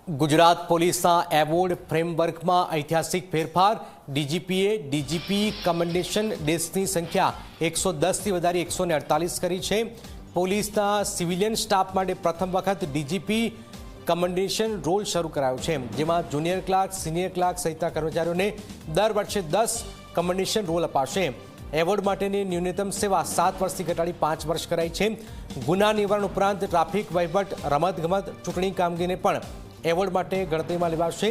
गुजरात પોલીસના એવોર્ડ ફ્રેમવર્કમાં ઐતિહાસિક ફેરફાર। ડીજીપીએ ડીજીપી કમેન્ડેશન ડેસ્કની સંખ્યા 110થી વધારી 148 કરી છે। પોલીસના સિવિલિયન સ્ટાફ માટે પ્રથમ વખત ડીજીપી કમેન્ડેશન રોલ શરૂ કરાયો છે, જેમાં જુનિયર ક્લાર્ક, સિનિયર ક્લાર્ક સહિતના કર્મચારીઓને દર વર્ષે 10 કમેન્ડેશન રોલ અપાશે। એવોર્ડ માટેની ન્યૂનતમ સેવા 7 વર્ષથી ઘટાડી 5 વર્ષ કરાઈ છે। ગુના નિવારણ ઉપરાંત ટ્રાફિક વહીવટ, રમતગમત, ચૂંટણી કામગીરીને પણ એવોર્ડ માટે ગણતરીમાં લેવાશે।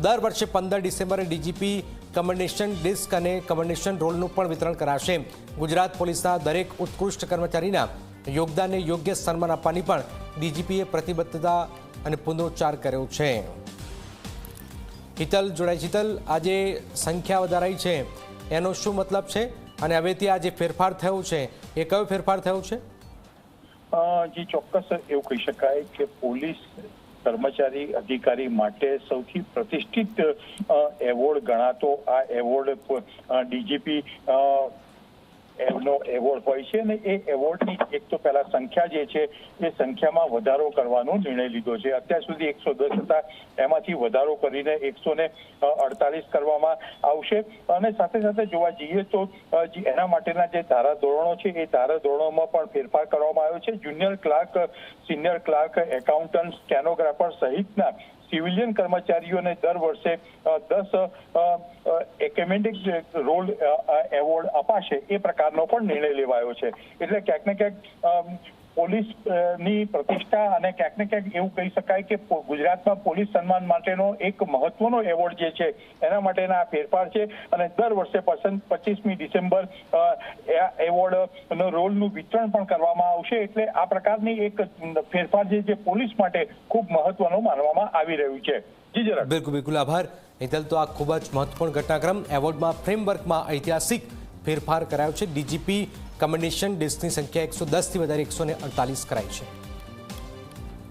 દર વર્ષે 15 ડિસેમ્બરે ડીજીપી કમેન્ડેશન ડિસ્ક અને કમેન્ડેશન રોલનું પણ વિતરણ કરાશે। ગુજરાત પોલીસના દરેક ઉત્કૃષ્ટ કર્મચારીના યોગદાનને યોગ્ય સન્માન આપવાની પણ ડીજીપીએ પ્રતિબદ્ધતા અને પુનરોચ્ચાર કર્યો છે। હિતલ જોડાઈ। હિતલ, આજે સંખ્યા વધારાઈ છે એનો શું મતલબ છે અને હવેથી આ જે ફેરફાર થયો છે એ કયો ફેરફાર થયો છે? જી ચોક્કસ એવું કહી શકાય કે પોલીસ કર્મચારી અધિકારી માટે સૌથી પ્રતિષ્ઠિત એવોર્ડ ગણાતો આ એવોર્ડ ડીજીપી નો એવોર્ડ હોય છે અને એ એવોર્ડની એક તો પહેલા સંખ્યા જે છે એ સંખ્યામાં વધારો કરવાનો નિર્ણય લીધો છે। અત્યાર સુધી 110 હતા, એમાંથી વધારો કરીને 148 કરવામાં આવશે અને સાથે સાથે જોવા જઈએ તો એના માટેના જે ધારાધોરણો છે એ ધારાધોરણોમાં પણ ફેરફાર કરવામાં આવ્યો છે। Junior clerk, senior clerk, accountant, stenographer સહિતના સિવિલિયન કર્મચારીઓને દર વર્ષે 10 એકેડેમિક રોલ એવોર્ડ અપાશે એ પ્રકારનો પણ નિર્ણય લેવાયો છે। એટલે ક્યાંક ને ક્યાંક પોલીસની પ્રતિષ્ઠા અને ક્યાંક ને ક્યાંક એવું કહી શકાય કે ગુજરાતમાં પોલીસ સન્માન માટેનો એક મહત્વનો એવોર્ડ જે છે એના માટેના આ ફેરફાર છે અને દર વર્ષે 25મી ડિસેમ્બર એવોર્ડનો રોલનું વિતરણ પણ કરવામાં આવશે। એટલે આ પ્રકારની એક ફેરફાર જે પોલીસ માટે ખૂબ મહત્વનું માનવામાં આવી રહ્યું છે। જી જરાક બિલકુલ બિલકુલ આભાર હિતલ। તો આ ખૂબ જ મહત્વપૂર્ણ ઘટનાક્રમ એવોર્ડમાં ફ્રેમવર્કમાં ઐતિહાસિક ફેરફાર કરાયો છે। ડીજીપી કમેન્ડેશન ડિસ્કની સંખ્યા 110થી વધારી 148 કરાઈ છે।